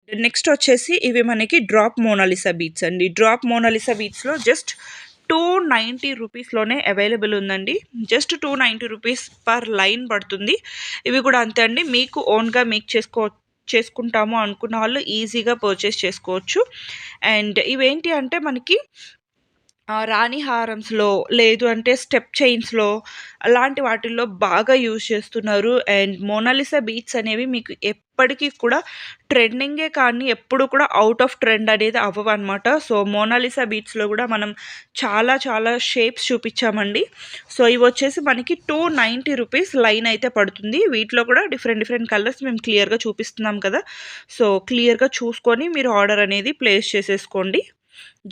Next వచ్చేసి ఇవి మనకి డ్రాప్ మోనాలిసా బీట్స్ అండి. డ్రాప్ మోనాలిసా బీట్స్లో జస్ట్ 290 రూపీస్లోనే అవైలబుల్ ఉందండి. జస్ట్ 290 రూపీస్ పర్ లైన్ పడుతుంది. ఇవి కూడా అంతే అండి. మీకు ఓన్గా మేక్ చేసుకుంటాము అనుకున్న వాళ్ళు ఈజీగా పర్చేస్ చేసుకోవచ్చు. అండ్ ఇవేంటి అంటే మనకి రాణి హారమ్స్‌లో లేదు అంటే స్టెప్ చైన్స్‌లో అలాంటి వాటిల్లో బాగా యూజ్ చేస్తున్నారు. అండ్ మోనాలిసా బీట్స్ అనేవి మీకు ఎప్పటికీ కూడా ట్రెండింగే కానీ ఎప్పుడు కూడా ఔట్ ఆఫ్ ట్రెండ్ అనేది అవ్వవనమాట. సో, మోనాలిసా బీట్స్‌లో కూడా మనం చాలా చాలా షేప్స్ చూపిచ్చామండి. సో, ఇవొచ్చేసి మనకి 290 రూపీస్ లైన్ అయితే పడుతుంది. వీటిలో కూడా డిఫరెంట్ డిఫరెంట్ కలర్స్ మేము క్లియర్‌గా చూపిస్తున్నాం కదా! సో, క్లియర్‌గా చూసుకొని మీరు ఆర్డర్ అనేది ప్లేస్ చేసేసుకోండి.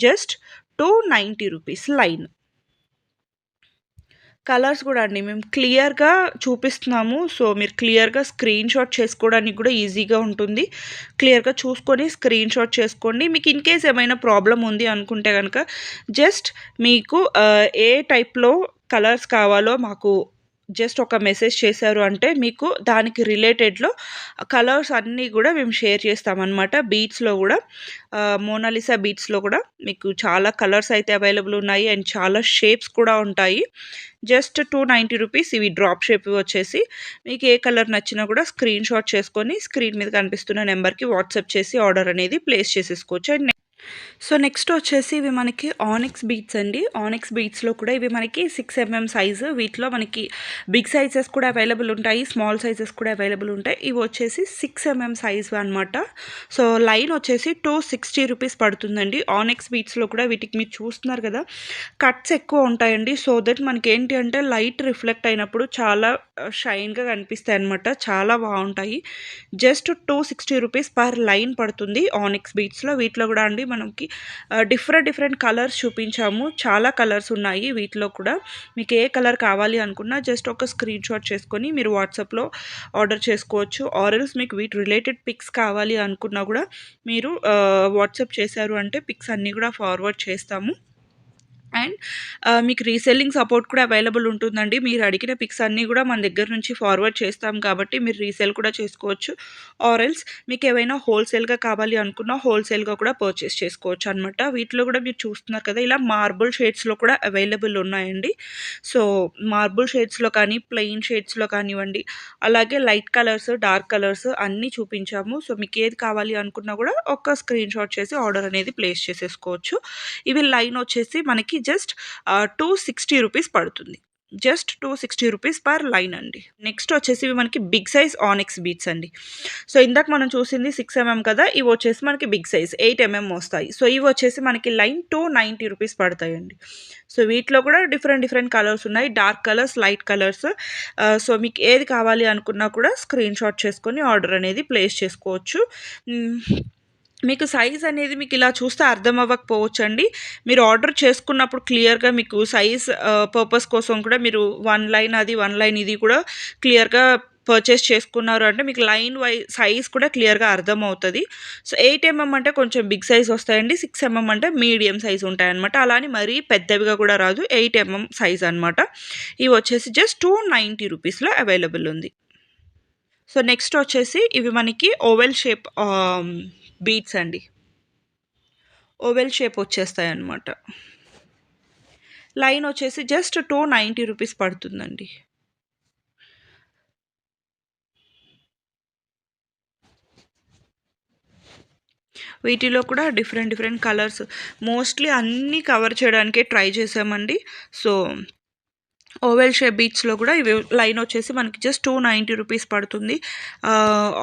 Just 290 rupees line. కలర్స్ కూడా అండి మేము క్లియర్‌గా చూపిస్తున్నాము. సో, మీరు క్లియర్‌గా స్క్రీన్‌షాట్ చేసుకోవడానికి కూడా ఈజీగా ఉంటుంది. క్లియర్‌గా చూసుకొని స్క్రీన్‌షాట్ చేసుకోండి. మీకు ఇన్‌కేస్ ఏమైనా ప్రాబ్లమ్ ఉంది అనుకుంటే గనక జస్ట్ మీకు ఏ టైప్‌లో కలర్స్ కావాలో మాకు జస్ట్ ఒక మెసేజ్ చేశారు అంటే మీకు దానికి రిలేటెడ్‌లో కలర్స్ అన్నీ గూడా మేము షేర్ చేస్తామనమాట. బీడ్స్‌లో గూడా మోనాలిసా బీడ్స్‌లో గూడా మీకు చాలా కలర్స్ అయితే అవైలబుల్ ఉన్నాయి. అండ్ చాలా షేప్స్ కూడా ఉంటాయి. జస్ట్ 290 రూపీస్ ఇవి డ్రాప్ షేప్‌వి వచ్చేసి. మీకు ఏ కలర్ నచ్చినా కూడా స్క్రీన్‌షాట్ చేసుకొని స్క్రీన్ మీద కనిపిస్తున్న నెంబర్‌కి వాట్సాప్ చేసి ఆర్డర్ అనేది ప్లేస్ చేసేసుకోవచ్చు. అండ్ సో, నెక్స్ట్ వచ్చేసి ఇవి మనకి ఆనిక్స్ బీడ్స్ అండి. ఆనిక్స్ బీడ్స్‌లో కూడా ఇవి మనకి 6 సైజు. వీటిలో మనకి బిగ్ సైజెస్ కూడా అవైలబుల్ ఉంటాయి. స్మాల్ సైజెస్ కూడా అవైలబుల్ ఉంటాయి. ఇవి వచ్చేసి 6 సైజు అనమాట. సో, లైన్ వచ్చేసి 260 రూపీస్ పడుతుందండి. ఆనిక్స్ బీడ్స్‌లో కూడా వీటికి మీరు చూస్తున్నారు కదా! కట్స్ ఎక్కువ ఉంటాయండి. సో దట్ మనకేంటి అంటే లైట్ రిఫ్లెక్ట్ అయినప్పుడు చాలా షైన్‌గా కనిపిస్తాయన్నమాట. చాలా బావుంటాయి. జస్ట్ 260 రూపీస్ పర్ లైన్ పడుతుంది ఆనిక్స్ బీడ్స్‌లో. వీటిలో కూడా అండి మనకి డిఫరెంట్ డిఫరెంట్ కలర్స్ చూపించాము. చాలా కలర్స్ ఉన్నాయి వీటిలో కూడా. మీకు ఏ కలర్ కావాలి అనుకున్నా జస్ట్ ఒక స్క్రీన్‌షాట్ చేసుకొని మీరు వాట్సాప్‌లో ఆర్డర్ చేసుకోవచ్చు. ఆర్ ఎల్స్ మీకు వీటి రిలేటెడ్ పిక్స్ కావాలి అనుకున్నా కూడా మీరు వాట్సాప్ చేశారు అంటే పిక్స్ అన్నీ కూడా ఫార్వర్డ్ చేస్తాము. అండ్ మీకు రీసెల్లింగ్ సపోర్ట్ కూడా అవైలబుల్ ఉంటుందండి. మీరు అడిగిన పిక్స్ అన్నీ కూడా మన దగ్గర నుంచి ఫార్వర్డ్ చేస్తాం కాబట్టి మీరు రీసేల్ కూడా చేసుకోవచ్చు. ఆర్ ఎల్స్ మీకేవైనా హోల్‌సేల్‌గా కావాలి అనుకున్నా హోల్‌సేల్‌గా కూడా పర్చేస్ చేసుకోవచ్చు అనమాట. వీటిలో కూడా మీరు చూస్తున్నారు కదా! ఇలా మార్బుల్ షేడ్స్‌లో కూడా అవైలబుల్ ఉన్నాయండి. సో, మార్బుల్ షేడ్స్‌లో కానీ, ప్లెయిన్ షేడ్స్‌లో కానివ్వండి, అలాగే లైట్ కలర్స్, డార్క్ కలర్స్ అన్నీ చూపించాము. సో, మీకేది కావాలి అనుకున్నా కూడా ఒక స్క్రీన్‌షాట్ చేసి ఆర్డర్ అనేది ప్లేస్ చేసేసుకోవచ్చు. ఇవి లైన్ వచ్చేసి మనకి జస్ట్ 260 రూపీస్ పడుతుంది. జస్ట్ 260 రూపీస్ పర్ లైన్ అండి. నెక్స్ట్ వచ్చేసి ఇవి మనకి బిగ్ సైజ్ ఆనిక్స్ బీడ్స్ అండి. సో, ఇందాక మనం చూసింది 6 కదా! ఇవి వచ్చేసి మనకి బిగ్ సైజ్ 8 వస్తాయి. సో, ఇవి వచ్చేసి మనకి లైన్ 290 రూపీస్ పడతాయండి. సో, వీటిలో కూడా డిఫరెంట్ డిఫరెంట్ కలర్స్ ఉన్నాయి. Dark colours, light colours. So, మీకు ఏది కావాలి అనుకున్నా కూడా స్క్రీన్‌షాట్ చేసుకొని ఆర్డర్ అనేది ప్లేస్ చేసుకోవచ్చు. హ్మ్. మీకు సైజ్ అనేది మీకు ఇలా చూస్తే అర్థం అవ్వకపోవచ్చండి. మీరు ఆర్డర్ చేసుకున్నప్పుడు క్లియర్‌గా మీకు సైజ్ పర్పస్ కోసం కూడా మీరు 1 లైన్ అది, 1 లైన్ ఇది కూడా క్లియర్‌గా పర్చేస్ చేసుకున్నారు అంటే మీకు లైన్ సైజ్ కూడా క్లియర్‌గా అర్థమవుతది. సో, 8 అంటే కొంచెం బిగ్ సైజ్ వస్తాయండి. 6 అంటే మీడియం సైజ్ ఉంటాయన్నమాట. అలా అని మరీ పెద్దవిగా కూడా రాదు. 8 సైజ్ అనమాట. ఇవి వచ్చేసి జస్ట్ 290 రూపీస్‌లో అవైలబుల్ ఉంది. సో, నెక్స్ట్ వచ్చేసి ఇవి మనకి ఓవెల్ షేప్ బీడ్స్ అండి. ఓవెల్ షేప్ వచ్చేస్తాయన్నమాట. లైన్ వచ్చేసి జస్ట్ 290 రూపీస్ పడుతుందండి. వీటిలో కూడా డిఫరెంట్ డిఫరెంట్ కలర్స్ మోస్ట్‌లీ అన్నీ కవర్ చేయడానికే ట్రై చేశామండి. సో, ఓవెల్ షేప్ బీడ్స్‌లో కూడా ఇవి లైన్ వచ్చేసి మనకి జస్ట్ 290 రూపీస్ పడుతుంది.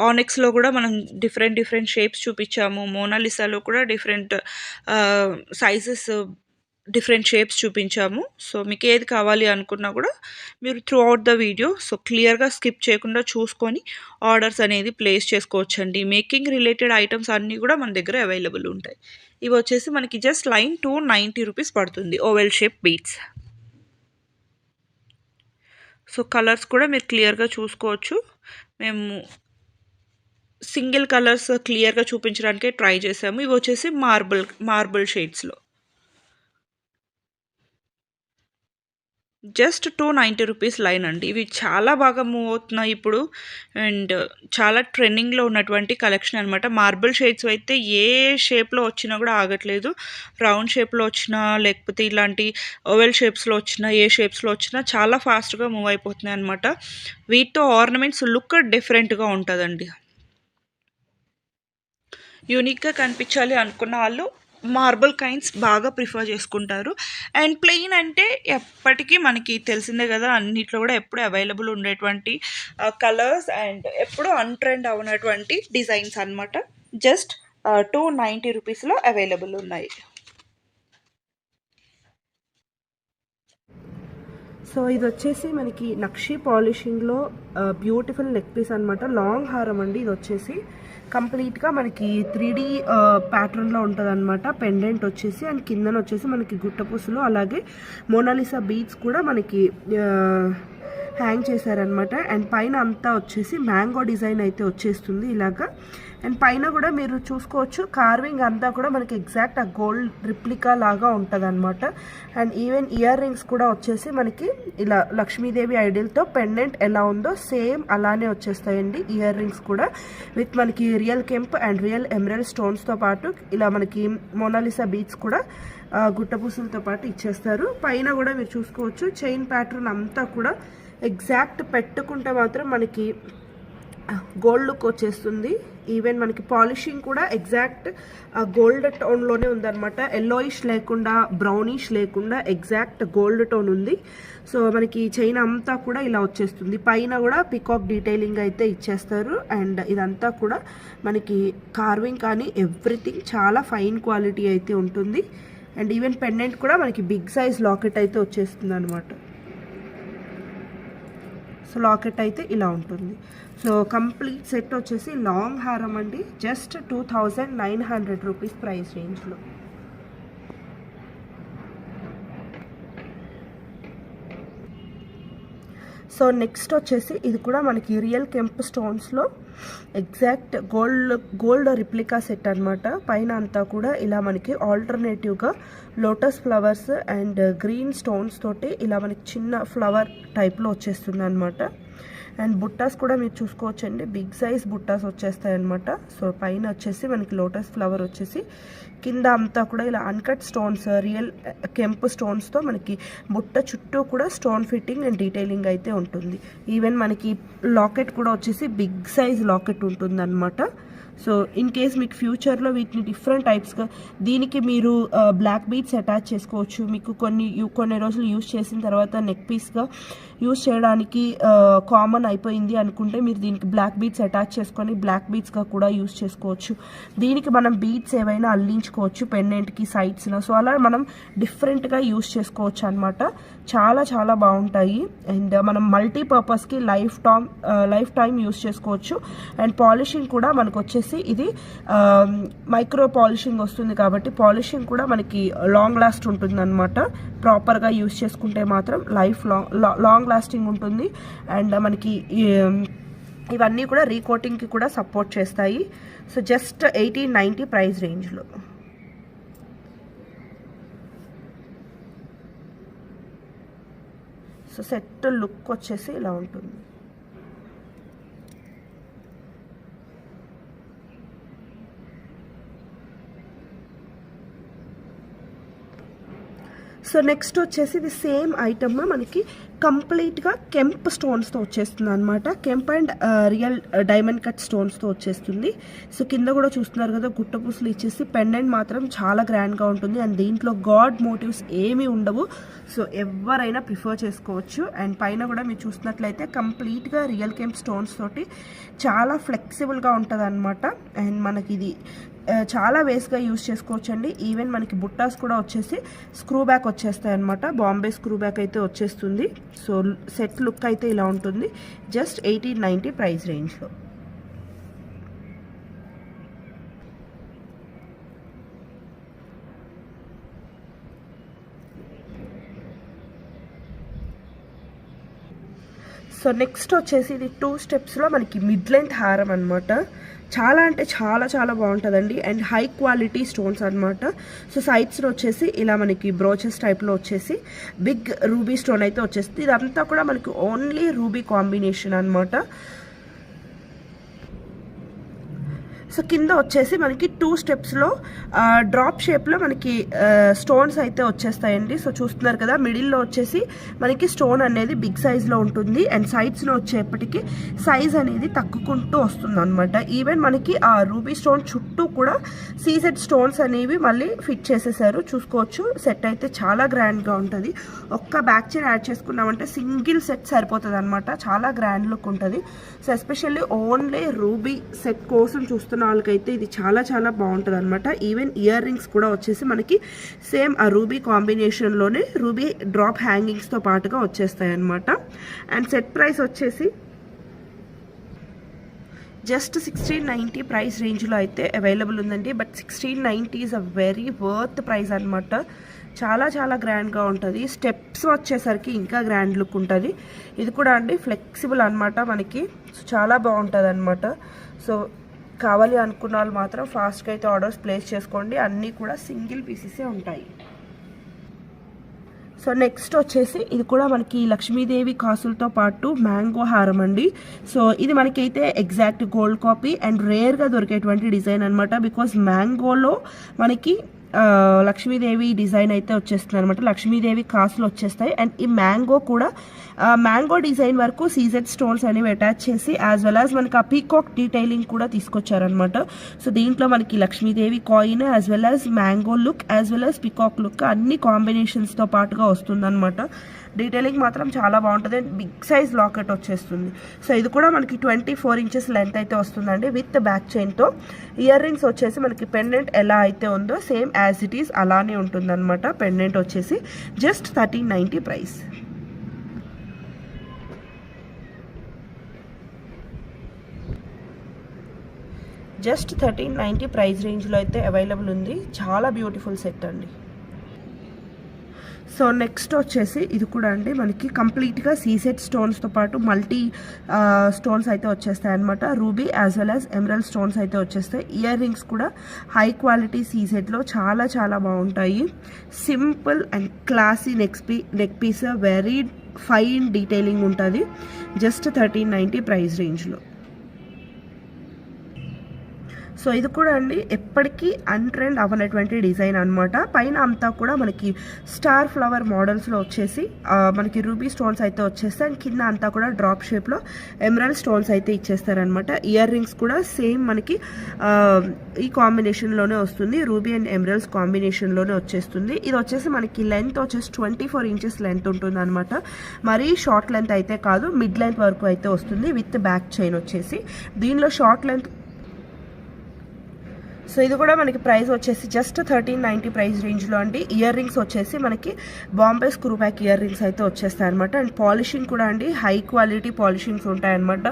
ఆనిక్స్‌లో కూడా మనం డిఫరెంట్ డిఫరెంట్ షేప్స్ చూపిచ్చాము. మోనాలిసాలో కూడా డిఫరెంట్ సైజెస్ డిఫరెంట్ షేప్స్ చూపించాము. సో, మీకేది కావాలి అనుకున్నా కూడా మీరు through out the video so, క్లియర్‌గా స్కిప్ చేయకుండా చూసుకొని ఆర్డర్స్ అనేది ప్లేస్ చేసుకోవచ్చండి. మేకింగ్ రిలేటెడ్ ఐటెమ్స్ అన్నీ కూడా మన దగ్గర అవైలబుల్ ఉంటాయి. ఇవొచ్చేసి మనకి జస్ట్ లైన్ 290 రూపీస్ పడుతుంది oval shape beads. So, colours కూడా మీరు క్లియర్‌గా చూసుకోవచ్చు. మేము సింగిల్ కలర్స్ క్లియర్‌గా చూపించడానికే ట్రై చేశాము. ఇవొచ్చేసి మార్బుల్ షేడ్స్‌లో. జస్ట్ 290 రూపీస్ లైన్ అండి. ఇవి చాలా బాగా మూవ్ అవుతున్నాయి ఇప్పుడు. అండ్ చాలా ట్రెండింగ్‌లో ఉన్నటువంటి కలెక్షన్ అనమాట. మార్బుల్ షేడ్స్ అయితే ఏ షేప్‌లో వచ్చినా కూడా ఆగట్లేదు. రౌండ్ షేప్‌లో వచ్చినా, లేకపోతే ఇలాంటి ఓవెల్ షేప్స్‌లో వచ్చినా, ఏ షేప్స్‌లో వచ్చినా చాలా ఫాస్ట్‌గా మూవ్ అయిపోతున్నాయి అనమాట. వీటితో ఆర్నమెంట్స్ లుక్ డిఫరెంట్‌గా ఉంటదండి. యూనిక్‌గా కనిపించాలి అనుకున్న వాళ్ళు మార్బుల్ కైండ్స్ బాగా ప్రిఫర్ చేసుకుంటారు. అండ్ ప్లెయిన్ అంటే ఎప్పటికీ మనకి తెలిసిందే కదా! అన్నిట్లో కూడా ఎప్పుడు అవైలబుల్ ఉండేటువంటి కలర్స్ అండ్ ఎప్పుడు అన్‌ట్రెండ్ అవ్వనటువంటి డిజైన్స్ అనమాట. జస్ట్ 290 రూపీస్‌లో అవైలబుల్ ఉన్నాయి. సో ఇది వచ్చేసి మనకి నక్షి పాలిషింగ్లో బ్యూటిఫుల్ నెక్ పీస్ అనమాట. లాంగ్ హారం అండి. ఇది వచ్చేసి కంప్లీట్గా మనకి 3D ప్యాటర్న్లో ఉంటుంది అనమాట. పెండెంట్ వచ్చేసి అండ్ కిందన వచ్చేసి మనకి గుట్టపూసలు, అలాగే మోనాలిసా బీడ్స్ కూడా మనకి హ్యాంగ్ చేశారనమాట. అండ్ పైన అంతా వచ్చేసి మ్యాంగో డిజైన్ అయితే వచ్చేస్తుంది ఇలాగా. అండ్ పైన కూడా మీరు చూసుకోవచ్చు, కార్వింగ్ అంతా కూడా మనకి ఎగ్జాక్ట్ ఆ గోల్డ్ రిప్లికా లాగా ఉంటుంది అనమాట. అండ్ ఈవెన్ ఇయర్ రింగ్స్ కూడా వచ్చేసి మనకి ఇలా లక్ష్మీదేవి ఐడియల్తో పెండెంట్ ఎలా ఉందో సేమ్ అలానే వచ్చేస్తాయండి. ఇయర్ రింగ్స్ కూడా విత్ మనకి రియల్ కెంప్ అండ్ రియల్ ఎమరల్డ్ స్టోన్స్తో పాటు ఇలా మనకి మోనాలిసా బీడ్స్ కూడా గుట్టపూసలతో పాటు ఇచ్చేస్తారు. పైన కూడా మీరు చూసుకోవచ్చు చైన్ ప్యాటర్న్ అంతా కూడా ఎగ్జాక్ట్ పెట్టుకుంటే మాత్రం మనకి గోల్డ్ లుక్ వచ్చేస్తుంది. ఈవెన్ మనకి పాలిషింగ్ కూడా ఎగ్జాక్ట్ గోల్డ్ టోన్లోనే ఉందన్నమాట. ఎల్లోయిష్ లేకుండా, బ్రౌనిష్ లేకుండా ఎగ్జాక్ట్ గోల్డ్ టోన్ ఉంది. సో మనకి చైన్ అంతా కూడా ఇలా వచ్చేస్తుంది. పైన కూడా పికాక్ డీటెయిలింగ్ అయితే ఇచ్చేస్తారు. అండ్ ఇదంతా కూడా మనకి కార్వింగ్ కానీ ఎవ్రీథింగ్ చాలా ఫైన్ క్వాలిటీ అయితే ఉంటుంది. అండ్ ఈవెన్ పెండెంట్ కూడా మనకి బిగ్ సైజ్ లాకెట్ అయితే వచ్చేస్తుంది అనమాట. సో లాకెట్ అయితే ఇలా ఉంటుంది. సో కంప్లీట్ సెట్ వచ్చేసి లాంగ్ హారం అండి. జస్ట్ 2900 రూపీస్ ప్రైస్ రేంజ్లో. సో నెక్స్ట్ వచ్చేసి ఇది కూడా మనకి రియల్ కెంప్ స్టోన్స్లో ఎగ్జాక్ట్ గోల్డ్ రిప్లికా సెట్ అనమాట. పైన అంతా కూడా ఇలా మనకి ఆల్టర్నేటివ్గా lotus flowers and green stones తోటి ఇలా మనకి చిన్న ఫ్లవర్ టైప్లో వచ్చేస్తుంది అనమాట. అండ్ బుట్టాస్ కూడా మీరు చూసుకోవచ్చండి, బిగ్ సైజ్ బుట్టాస్ వచ్చేస్తాయి అనమాట. సో పైన వచ్చేసి మనకి లోటస్ ఫ్లవర్ వచ్చేసి కింద అంతా కూడా ఇలా అన్కట్ స్టోన్స్, రియల్ కెంపు స్టోన్స్తో మనకి బుట్ట చుట్టూ కూడా స్టోన్ ఫిట్టింగ్ అండ్ డీటెయిలింగ్ అయితే ఉంటుంది. ఈవెన్ మనకి లాకెట్ కూడా వచ్చేసి బిగ్ సైజ్ లాకెట్ ఉంటుంది అనమాట. సో ఇన్ కేస్ మీకు ఫ్యూచర్లో వీటిని డిఫరెంట్ టైప్స్గా దీనికి మీరు బ్లాక్ బీడ్స్ అటాచ్ చేసుకోవచ్చు. మీకు కొన్ని రోజులు యూజ్ చేసిన తర్వాత నెక్ పీస్గా యూజ్ చేయడానికి కామన్ అయిపోయింది అనుకుంటే మీరు దీనికి బ్లాక్ బీడ్స్ అటాచ్ చేసుకొని బ్లాక్ బీడ్స్గా కూడా యూజ్ చేసుకోవచ్చు. దీనికి మనం బీడ్స్ ఏవైనా అల్లించుకోవచ్చు పెండెంట్కి సైడ్స్న. సో అలా మనం డిఫరెంట్గా యూజ్ చేసుకోవచ్చు అనమాట. చాలా చాలా బాగుంటాయి. అండ్ మనం మల్టీపర్పస్కి లైఫ్ టైం యూజ్ చేసుకోవచ్చు. అండ్ పాలిషింగ్ కూడా మనకు వచ్చేసి ఇది మైక్రో పాలిషింగ్ వస్తుంది కాబట్టి పాలిషింగ్ కూడా మనకి లాంగ్ లాస్ట్ ఉంటుంది అనమాట. ప్రాపర్గా యూజ్ చేసుకుంటే మాత్రం లాంగ్ లాస్టింగ్ ఉంటుంది. అండ్ మనకి ఇవన్నీ కూడా రీకోటింగ్కి కూడా సపోర్ట్ చేస్తాయి. సో జస్ట్ 1890 ప్రైస్ రేంజ్లో. సో సెట్ లుక్ వచ్చేసి ఇలా ఉంటుంది. సో నెక్స్ట్ వచ్చేసి ఇది సేమ్ ఐటమ్ మనకి కంప్లీట్గా కెంప్ స్టోన్స్తో వచ్చేస్తుంది అనమాట. కెంప్ అండ్ రియల్ డైమండ్ కట్ స్టోన్స్తో వచ్చేస్తుంది. సో కింద కూడా చూస్తున్నారు కదా గుట్టపూసలు ఇచ్చేసి పెండెంట్ మాత్రం చాలా గ్రాండ్గా ఉంటుంది. అండ్ దీంట్లో గాడ్ మోటివ్స్ ఏమీ ఉండవు. సో ఎవరైనా ప్రిఫర్ చేసుకోవచ్చు. అండ్ పైన కూడా మీరు చూసినట్లయితే కంప్లీట్గా రియల్ కెంప్ స్టోన్స్ తోటి చాలా ఫ్లెక్సిబుల్గా ఉంటుంది అనమాట. అండ్ మనకి ఇది చాలా వేస్గా యూజ్ చేసుకోవచ్చు అండి. ఈవెన్ మనకి బుట్టాస్ కూడా వచ్చేసి స్క్రూ బ్యాక్ వచ్చేస్తాయి అనమాట. బాంబే స్క్రూ బ్యాక్ అయితే వచ్చేస్తుంది. సో సెట్ లుక్ అయితే ఇలా ఉంటుంది. జస్ట్ 1890 ప్రైస్ రేంజ్లో. సో నెక్స్ట్ వచ్చేసి ఇది 2 స్టెప్స్లో మనకి మిడ్ లెంత్ హారం అనమాట. చాలా అంటే చాలా చాలా బాగుంటుందండి. అండ్ హై క్వాలిటీ స్టోన్స్ అనమాట. సో సైడ్స్లో వచ్చేసి ఇలా మనకి బ్రోచెస్ టైప్లో వచ్చేసి బిగ్ రూబీ స్టోన్ అయితే వచ్చేస్తుంది. ఇదంతా కూడా మనకి ఓన్లీ రూబీ కాంబినేషన్ అనమాట. సో కింద వచ్చేసి మనకి 2 స్టెప్స్లో డ్రాప్ షేప్లో మనకి స్టోన్స్ అయితే వచ్చేస్తాయండి. సో చూస్తున్నారు కదా, మిడిల్లో వచ్చేసి మనకి స్టోన్ అనేది బిగ్ సైజ్లో ఉంటుంది అండ్ సైడ్స్లో వచ్చేప్పటికి సైజ్ అనేది తగ్గుకుంటూ వస్తుంది అనమాట. ఈవెన్ మనకి ఆ రూబీ స్టోన్ చుట్టూ కూడా సీజెడ్ స్టోన్స్ అనేవి మళ్ళీ ఫిట్ చేసేసారు. చూసుకోవచ్చు, సెట్ అయితే చాలా గ్రాండ్గా ఉంటుంది. ఒక్క బ్యాక్ చైన్ యాడ్ చేసుకున్నామంటే సింగిల్ సెట్ సరిపోతుంది అనమాట. చాలా గ్రాండ్ లుక్ ఉంటుంది. So especially only ruby set కోసం చూస్తున్న వాళ్ళకైతే ఇది చాలా చాలా బాగుంటుంది అనమాట. ఈవెన్ ఇయర్ రింగ్స్ కూడా వచ్చేసి మనకి సేమ్ ఆ రూబీ కాంబినేషన్లోనే రూబీ డ్రాప్ హ్యాంగింగ్స్తో పాటుగా వచ్చేస్తాయి అనమాట. అండ్ సెట్ ప్రైస్ వచ్చేసి జస్ట్ 1690 ప్రైస్ రేంజ్లో అయితే అవైలబుల్ ఉందండి. But 1690 is a very worth price అనమాట. చాలా చాలా గ్రాండ్గా ఉంటుంది. స్టెప్స్ వచ్చేసరికి ఇంకా గ్రాండ్ లుక్ ఉంటుంది. ఇది కూడా అండి ఫ్లెక్సిబుల్ అనమాట మనకి. చాలా బాగుంటుంది అనమాట. సో కావాలి అనుకున్న వాళ్ళు మాత్రం ఫాస్ట్గా అయితే ఆర్డర్స్ ప్లేస్ చేసుకోండి. అన్నీ కూడా సింగిల్ పీసెసే ఉంటాయి. సో నెక్స్ట్ వచ్చేసి ఇది కూడా మనకి లక్ష్మీదేవి కాసులతో పాటు మ్యాంగో హారం అండి. సో ఇది మనకైతే ఎగ్జాక్ట్ గోల్డ్ కాపీ అండ్ రేర్గా దొరికేటువంటి డిజైన్ అనమాట. బికాజ్ మ్యాంగోలో మనకి లక్ష్మీదేవి డిజైన్ అయితే వచ్చేస్తుంది అనమాట. లక్ష్మీదేవి కాసులు వచ్చేస్తాయి. అండ్ ఈ మ్యాంగో కూడా మ్యాంగో డిజైన్ వరకు సీజెడ్ స్టోన్స్ అనేవి అటాచ్ చేసి యాజ్ వెల్ యాజ్ మనకి ఆ పీకాక్ డీటెయిలింగ్ కూడా తీసుకొచ్చారనమాట. సో దీంట్లో మనకి Lakshmidevi coin as well as mango look as well as peacock look అన్ని కాంబినేషన్స్తో పాటుగా వస్తుందన్నమాట. డీటెయిలింగ్ మాత్రం చాలా బాగుంటుంది. అండ్ బిగ్ సైజ్ లాకెట్ వచ్చేస్తుంది. సో ఇది కూడా మనకి 24 ఇంచెస్ లెంత్ అయితే వస్తుందండి విత్ బ్యాక్ చైన్తో. ఇయర్ రింగ్స్ వచ్చేసి మనకి పెండెంట్ ఎలా అయితే ఉందో సేమ్ యాజ్ ఇట్ ఈస్ అలానే ఉంటుందన్నమాట. పెండెంట్ వచ్చేసి జస్ట్ 1390 ప్రైస్. జస్ట్ 1390 ప్రైస్ రేంజ్లో అయితే అవైలబుల్ ఉంది. చాలా బ్యూటిఫుల్ సెట్ అండి. సో నెక్స్ట్ వచ్చేసి ఇది కూడా అండి మనకి కంప్లీట్గా సీసెట్ స్టోన్స్తో పాటు మల్టీ స్టోన్స్ అయితే వచ్చేస్తాయి అనమాట. Ruby as well as emerald stones అయితే వచ్చేస్తాయి. ఇయర్ రింగ్స్ కూడా హై క్వాలిటీ సీసెట్లో చాలా చాలా బాగుంటాయి. Simple and classy neck piece very fine detailing ఉంటుంది. జస్ట్ 1390 ప్రైస్ రేంజ్లో. సో ఇది కూడా అండి ఎప్పటికీ అన్ట్రెండ్ అవ్వనటువంటి డిజైన్ అనమాట. పైన అంతా కూడా మనకి స్టార్ ఫ్లవర్ మోడల్స్లో వచ్చేసి మనకి రూబీ స్టోన్స్ అయితే వచ్చేస్తాయి. అండ్ కింద అంతా కూడా డ్రాప్ షేప్లో ఎమరల్డ్ స్టోన్స్ అయితే ఇచ్చేస్తారనమాట. ఇయర్ రింగ్స్ కూడా సేమ్ మనకి ఈ కాంబినేషన్లోనే వస్తుంది. రూబీ అండ్ ఎమరల్డ్స్ కాంబినేషన్లోనే వచ్చేస్తుంది. ఇది వచ్చేసి మనకి లెంత్ వచ్చేసి 24 ఇంచెస్ లెంత్ ఉంటుంది అనమాట. మరీ షార్ట్ లెంత్ అయితే కాదు, మిడ్ లెంత్ వరకు అయితే వస్తుంది విత్ బ్యాక్ చైన్ వచ్చేసి. దీనిలో షార్ట్ లెంత్ సో ఇది కూడా మనకి ప్రైస్ వచ్చేసి జస్ట్ 1390 ప్రైస్ రేంజ్లో అండి. ఇయర్ రింగ్స్ వచ్చేసి మనకి Bombay screw back ear rings అయితే వచ్చేస్తాయి అనమాట. అండ్ పాలిషింగ్ కూడా అండి హై క్వాలిటీ పాలిషింగ్స్ ఉంటాయన్నమాట.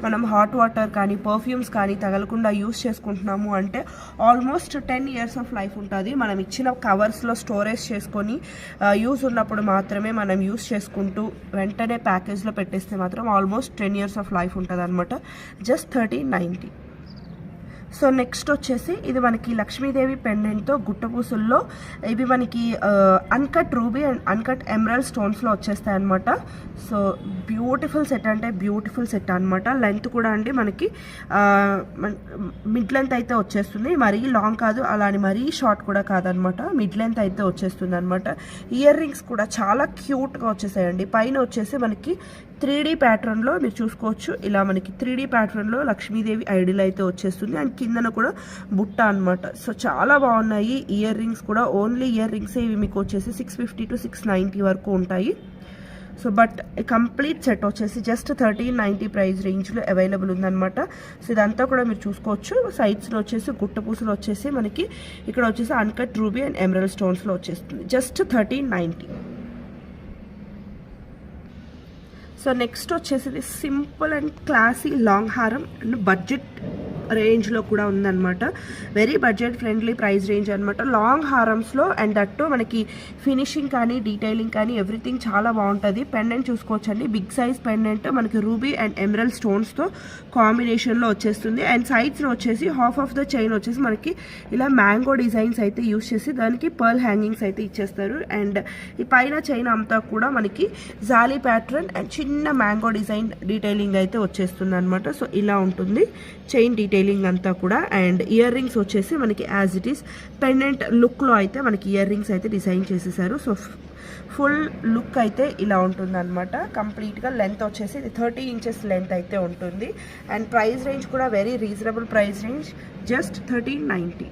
మనం హాట్ వాటర్ కానీ పర్ఫ్యూమ్స్ కానీ తగలకుండా యూస్ చేసుకుంటున్నాము అంటే ఆల్మోస్ట్ 10 ఇయర్స్ ఆఫ్ లైఫ్ ఉంటుంది. మనం ఇచ్చిన కవర్స్లో స్టోరేజ్ చేసుకొని యూస్ ఉన్నప్పుడు మాత్రమే మనం యూస్ చేసుకుంటూ వెంటనే ప్యాకేజ్లో పెట్టేస్తే మాత్రం ఆల్మోస్ట్ 10 ఇయర్స్ ఆఫ్ లైఫ్ ఉంటుంది అనమాట. జస్ట్ 1390. సో నెక్స్ట్ వచ్చేసి ఇది మనకి లక్ష్మీదేవి పెండెంట్తో గుట్టపూసుల్లో ఇవి మనకి uncut ruby and uncut emerald స్టోన్స్లో వచ్చేస్తాయి అనమాట. సో బ్యూటిఫుల్ సెట్ అంటే బ్యూటిఫుల్ సెట్ అనమాట. లెంత్ కూడా అండి మనకి మిడ్ లెంత్ అయితే వచ్చేస్తుంది. మరీ లాంగ్ కాదు, అలానే మరీ షార్ట్ కూడా కాదనమాట. మిడ్ లెంత్ అయితే వచ్చేస్తుంది అనమాట. ఇయర్ రింగ్స్ కూడా చాలా క్యూట్గా వచ్చేసాయండి. పైన వచ్చేసి మనకి 3D ప్యాటర్న్లో మీరు చూసుకోవచ్చు. ఇలా మనకి 3D ప్యాటర్న్లో లక్ష్మీదేవి ఐడియల్ అయితే వచ్చేస్తుంది. అండ్ కిందన కూడా బుట్ట అనమాట. సో చాలా బాగున్నాయి. ఇయర్ రింగ్స్ కూడా ఓన్లీ ఇయర్ రింగ్సే ఇవి మీకు వచ్చేసి 650 to 690 వరకు ఉంటాయి. సో బట్ కంప్లీట్ సెట్ వచ్చేసి జస్ట్ 1390 ప్రైస్ రేంజ్లో అవైలబుల్ ఉందన్నమాట. సో ఇదంతా కూడా మీరు చూసుకోవచ్చు. సైడ్స్లో వచ్చేసి గుట్టపూసలు వచ్చేసి మనకి ఇక్కడ వచ్చేసి అన్కట్ రూబీ అండ్ ఎమరల్డ్ స్టోన్స్లో వచ్చేస్తుంది. జస్ట్ 1390. సో నెక్స్ట్ వచ్చేసి సింపుల్ అండ్ క్లాసీ లాంగ్ హారం అండ్ బడ్జెట్ రేంజ్లో కూడా ఉందన్నమాట. Very budget friendly price range అనమాట. లాంగ్ హారమ్స్లో అండ్ దట్టు మనకి ఫినిషింగ్ కానీ డీటెయిలింగ్ కానీ ఎవ్రీథింగ్ చాలా బాగుంటుంది. పెండెంట్ చూసుకోవచ్చండి, బిగ్ సైజ్ పెండెంట్ మనకి రూబీ అండ్ ఎమరల్డ్ స్టోన్స్తో కాంబినేషన్లో వచ్చేస్తుంది. అండ్ సైడ్స్లో వచ్చేసి హాఫ్ ఆఫ్ ద చైన్ వచ్చేసి మనకి ఇలా మ్యాంగో డిజైన్స్ అయితే యూస్ చేసి దానికి పర్ల్ హ్యాంగింగ్స్ అయితే ఇచ్చేస్తారు. అండ్ ఈ పైన చైన్ అంతా కూడా మనకి జాలీ ప్యాటర్న్ అండ్ చిన్న మ్యాంగో డిజైన్ డీటెయిలింగ్ అయితే వచ్చేస్తుంది అనమాట. సో ఇలా ఉంటుంది చైన్ డీటెయిలింగ్ అంతా కూడా. అండ్ ఇయర్ రింగ్స్ వచ్చేసి మనకి యాజ్ ఇట్ ఈస్ పెండెంట్ లుక్లో అయితే మనకి ఇయర్ రింగ్స్ అయితే డిజైన్ చేసేసారు. సో ఫుల్ లుక్ అయితే ఇలా ఉంటుంది అనమాట. కంప్లీట్గా లెంత్ వచ్చేసి 30 inches లెంత్ అయితే ఉంటుంది. అండ్ ప్రైస్ రేంజ్ కూడా very reasonable price range, just 1390.